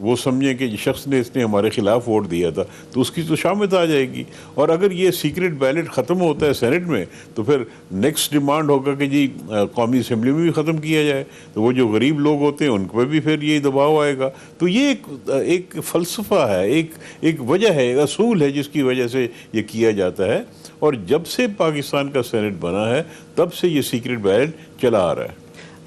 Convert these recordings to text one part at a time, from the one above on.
وہ سمجھیں کہ جس شخص نے اس نے ہمارے خلاف ووٹ دیا تھا تو اس کی تو شامت آ جائے گی. اور اگر یہ سیکرٹ بیلٹ ختم ہوتا ہے سینٹ میں تو پھر نیکسٹ ڈیمانڈ ہوگا کہ جی قومی اسمبلی میں بھی ختم کیا جائے. تو وہ جو غریب لوگ ہوتے ہیں ان پہ بھی پھر یہ دباؤ آئے گا. تو یہ ایک فلسفہ ہے, ایک وجہ ہے, ایک اصول ہے جس کی وجہ سے یہ کیا جاتا ہے. اور جب سے پاکستان کا سینٹ بنا ہے تب سے یہ سیکرٹ بیلٹ چلا آ رہا ہے.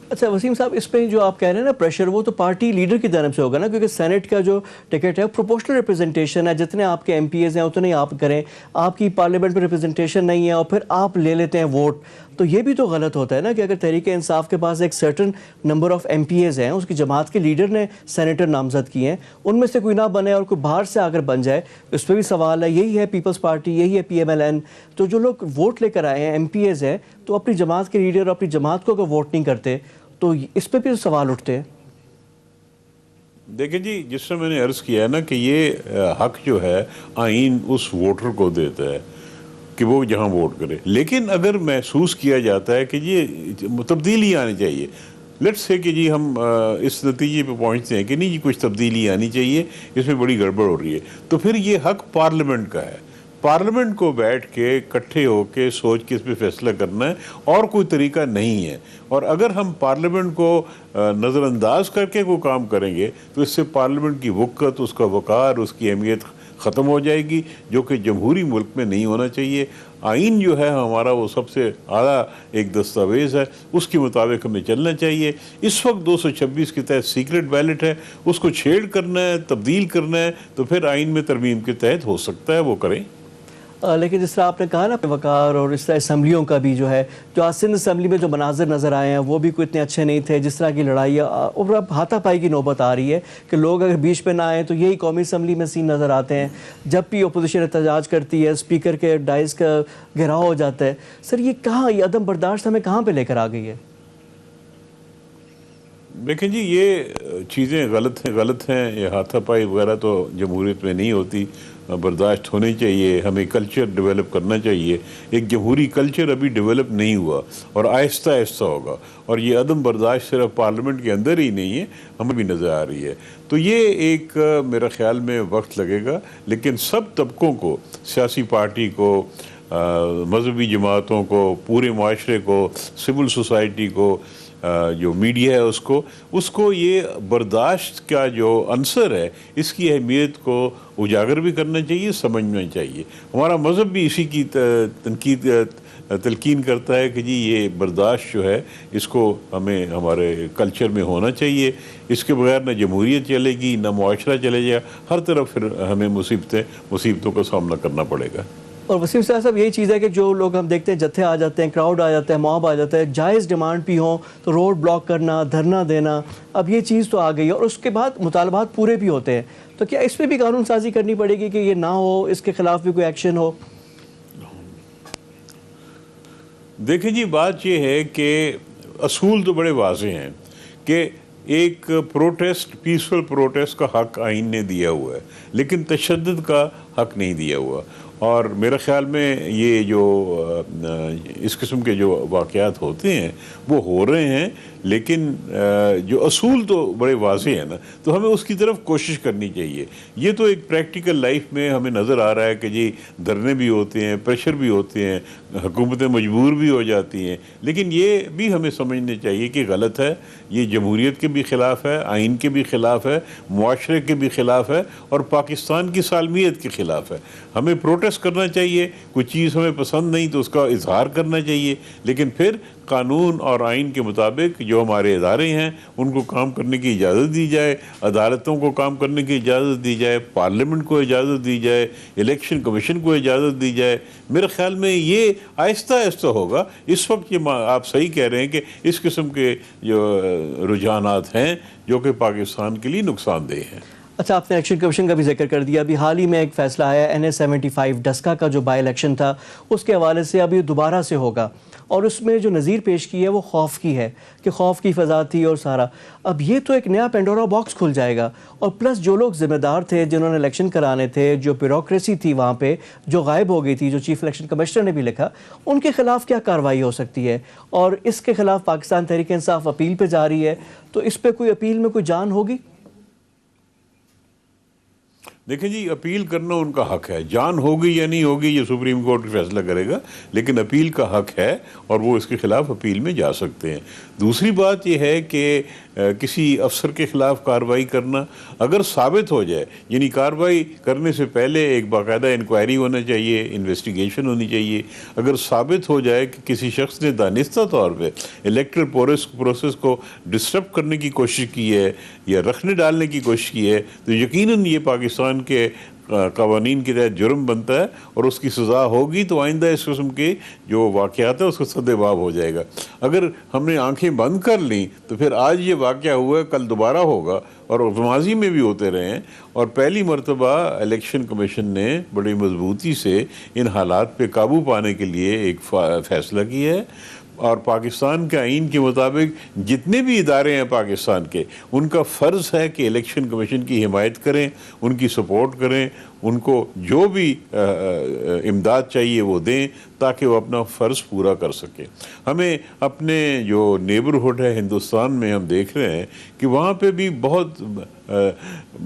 اچھا وسیم صاحب, اس پہ جو آپ کہہ رہے ہیں نا پریشر, وہ تو پارٹی لیڈر کی جانب سے ہوگا نا, کیونکہ سینٹ کا جو ٹکٹ ہے پروپورشنل ریپرزنٹیشن ہے, جتنے آپ کے ایم پی ایز ہیں اتنے ہی آپ کریں, آپ کی پارلیمنٹ میں ریپرزنٹیشن نہیں ہے اور پھر آپ لے لیتے ہیں ووٹ. تو یہ بھی تو غلط ہوتا ہے نا کہ اگر تحریک انصاف کے پاس ایک certain number of M P As ہیں, اس کی جماعت کے لیڈر نے سینیٹر نامزد کیے ہیں, ان میں سے کوئی نہ بنے اور کوئی باہر سے آ کر بن جائے, اس پہ بھی سوال ہے. یہی ہے پیپلز پارٹی, یہی ہے پی ایم ایل این. تو جو لوگ ووٹ لے کر آئے ہیں, ایم پی ایز ہیں, تو اپنی جماعت کے لیڈر اور اپنی جماعت کو اگر ووٹ نہیں کرتے تو اس پہ بھی سوال اٹھتے ہیں. دیکھیں جی, جس سے میں نے عرض کیا ہے نا کہ یہ حق جو ہے آئین اس ووٹر کو دیتا ہے کہ وہ جہاں ووٹ کرے. لیکن اگر محسوس کیا جاتا ہے کہ یہ تبدیلی آنی چاہیے, لیٹس سے کہ جی ہم اس نتیجے پہ پہنچتے ہیں کہ نہیں جی کچھ تبدیلی آنی چاہیے, اس میں بڑی گڑبڑ ہو رہی ہے, تو پھر یہ حق پارلیمنٹ کا ہے. پارلیمنٹ کو بیٹھ کے اکٹھے ہو کے سوچ کے اس پہ فیصلہ کرنا ہے, اور کوئی طریقہ نہیں ہے. اور اگر ہم پارلیمنٹ کو نظر انداز کر کے کوئی کام کریں گے تو اس سے پارلیمنٹ کی وقت, اس کا وقار, اس کی اہمیت ختم ہو جائے گی, جو کہ جمہوری ملک میں نہیں ہونا چاہیے. آئین جو ہے ہمارا وہ سب سے اعلیٰ ایک دستاویز ہے, اس کے مطابق ہمیں چلنا چاہیے. اس وقت 226 کے تحت سیکرٹ بیلٹ ہے, اس کو چھیڑ کرنا ہے, تبدیل کرنا ہے, تو پھر آئین میں ترمیم کے تحت ہو سکتا ہے وہ کریں. لیکن جس طرح آپ نے کہا نا وقار, اور اس طرح اسمبلیوں کا بھی جو ہے, جو آج سندھ اسمبلی میں جو مناظر نظر آئے ہیں وہ بھی کوئی اتنے اچھے نہیں تھے. جس طرح کی لڑائیاں, اور اب ہاتھا پائی کی نوبت آ رہی ہے کہ لوگ اگر بیچ پہ نہ آئیں تو یہی قومی اسمبلی میں سین نظر آتے ہیں. جب بھی اپوزیشن احتجاج کرتی ہے, اسپیکر کے ڈائز کا گھیراؤ ہو جاتا ہے. سر یہ کہاں, یہ عدم برداشت ہمیں کہاں پہ لے کر آ گئی ہے؟ دیکھیں جی, یہ چیزیں غلط ہیں. یہ ہاتھا پائی وغیرہ تو جمہوریت میں نہیں ہوتی, برداشت ہونی چاہیے. ہمیں کلچر ڈیولپ کرنا چاہیے. ایک جمہوری کلچر ابھی ڈیولپ نہیں ہوا اور آہستہ آہستہ ہوگا. اور یہ عدم برداشت صرف پارلیمنٹ کے اندر ہی نہیں ہے, ہمیں بھی نظر آ رہی ہے. تو یہ ایک میرا خیال میں وقت لگے گا, لیکن سب طبقوں کو, سیاسی پارٹی کو, مذہبی جماعتوں کو, پورے معاشرے کو, سول سوسائٹی کو, جو میڈیا ہے اس کو یہ برداشت کا جو عنصر ہے اس کی اہمیت کو اجاگر بھی کرنا چاہیے, سمجھنا چاہیے. ہمارا مذہب بھی اسی کی تلقین کرتا ہے کہ جی یہ برداشت جو ہے اس کو ہمیں ہمارے کلچر میں ہونا چاہیے. اس کے بغیر نہ جمہوریت چلے گی, نہ معاشرہ چلے گا. ہر طرف پھر ہمیں مصیبتوں کا سامنا کرنا پڑے گا. اور وسیم صاحب یہی چیز ہے کہ جو لوگ ہم دیکھتے ہیں جتھے آ جاتے ہیں, کراؤڈ آ جاتا ہے, موب آ جاتا ہے, جائز ڈیمانڈ بھی ہوں تو روڈ بلاک کرنا, دھرنا دینا, اب یہ چیز تو آ گئی ہے. اور اس کے بعد مطالبات پورے بھی ہوتے ہیں. تو کیا اس پہ بھی قانون سازی کرنی پڑے گی کہ یہ نہ ہو, اس کے خلاف بھی کوئی ایکشن ہو؟ دیکھیں جی, بات یہ ہے کہ اصول تو بڑے واضح ہیں کہ ایک پروٹیسٹ, پیسفل پروٹیسٹ کا حق آئین نے دیا ہوا ہے, لیکن تشدد کا حق نہیں دیا ہوا. اور میرے خیال میں یہ جو اس قسم کے جو واقعات ہوتے ہیں وہ ہو رہے ہیں, لیکن جو اصول تو بڑے واضح ہیں نا, تو ہمیں اس کی طرف کوشش کرنی چاہیے. یہ تو ایک پریکٹیکل لائف میں ہمیں نظر آ رہا ہے کہ جی دھرنے بھی ہوتے ہیں, پریشر بھی ہوتے ہیں, حکومتیں مجبور بھی ہو جاتی ہیں, لیکن یہ بھی ہمیں سمجھنا چاہیے کہ غلط ہے. یہ جمہوریت کے بھی خلاف ہے, آئین کے بھی خلاف ہے, معاشرے کے بھی خلاف ہے, اور پاکستان کی سالمیت کے خلاف ہے. ہمیں پروٹیسٹ کرنا چاہیے, کوئی چیز ہمیں پسند نہیں تو اس کا اظہار کرنا چاہیے, لیکن پھر قانون اور آئین کے مطابق جو ہمارے ادارے ہیں ان کو کام کرنے کی اجازت دی جائے, عدالتوں کو کام کرنے کی اجازت دی جائے, پارلیمنٹ کو اجازت دی جائے, الیکشن کمیشن کو اجازت دی جائے. میرے خیال میں یہ آہستہ آہستہ ہوگا. اس وقت یہ آپ صحیح کہہ رہے ہیں کہ اس قسم کے جو رجحانات ہیں جو کہ پاکستان کے لیے نقصان دہ ہیں. اچھا, آپ نے الیکشن کمیشن کا بھی ذکر کر دیا. ابھی حال ہی میں ایک فیصلہ آیا NA-75 ڈسکا کا جو بائی الیکشن تھا, اس کے حوالے سے ابھی دوبارہ سے ہوگا, اور اس میں جو نظیر پیش کی ہے وہ خوف کی ہے کہ خوف کی فضا تھی اور سارا. اب یہ تو ایک نیا پینڈورا باکس کھل جائے گا, اور پلس جو لوگ ذمہ دار تھے, جنہوں نے الیکشن کرانے تھے, جو بیوروکریسی تھی وہاں پہ جو غائب ہو گئی تھی, جو چیف الیکشن کمشنر نے بھی لکھا, ان کے خلاف کیا کارروائی ہو سکتی ہے؟ اور اس کے خلاف پاکستان تحریک انصاف اپیل پہ جا رہی ہے, تو اس پہ کوئی اپیل میں کوئی جان ہوگی؟ دیکھیں جی، اپیل کرنا ان کا حق ہے، جان ہوگی یا نہیں ہوگی یہ سپریم کورٹ فیصلہ کرے گا، لیکن اپیل کا حق ہے اور وہ اس کے خلاف اپیل میں جا سکتے ہیں۔ دوسری بات یہ ہے کہ کسی افسر کے خلاف کارروائی کرنا اگر ثابت ہو جائے، یعنی کارروائی کرنے سے پہلے ایک باقاعدہ انکوائری ہونا چاہیے، انویسٹیگیشن ہونی چاہیے، اگر ثابت ہو جائے کہ کسی شخص نے دانستہ طور پہ الیکٹرل پروسیس کو ڈسٹرب کرنے کی کوشش کی ہے یا رکھنے ڈالنے کی کوشش کی ہے، تو یقیناً یہ پاکستان کے قوانین کے تحت جرم بنتا ہے اور اس کی سزا ہوگی، تو آئندہ اس قسم کے جو واقعات ہیں اس کا سدباب ہو جائے گا۔ اگر ہم نے آنکھیں بند کر لیں تو پھر آج یہ واقعہ ہوا ہے، کل دوبارہ ہوگا اور ماضی میں بھی ہوتے رہے ہیں، اور پہلی مرتبہ الیکشن کمیشن نے بڑی مضبوطی سے ان حالات پہ قابو پانے کے لیے ایک فیصلہ کیا ہے، اور پاکستان کے آئین کے مطابق جتنے بھی ادارے ہیں پاکستان کے، ان کا فرض ہے کہ الیکشن کمیشن کی حمایت کریں، ان کی سپورٹ کریں، ان کو جو بھی امداد چاہیے وہ دیں تاکہ وہ اپنا فرض پورا کر سکیں۔ ہمیں اپنے جو نیبرہڈ ہے ہندوستان میں، ہم دیکھ رہے ہیں کہ وہاں پہ بھی بہت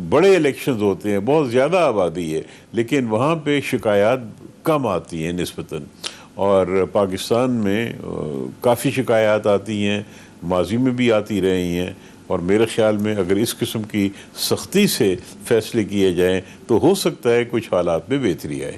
بڑے الیکشنز ہوتے ہیں، بہت زیادہ آبادی ہے، لیکن وہاں پہ شکایات کم آتی ہیں نسبتاً، اور پاکستان میں کافی شکایات آتی ہیں، ماضی میں بھی آتی رہی ہیں، اور میرے خیال میں اگر اس قسم کی سختی سے فیصلے کیے جائیں تو ہو سکتا ہے کچھ حالات میں بہتری آئے۔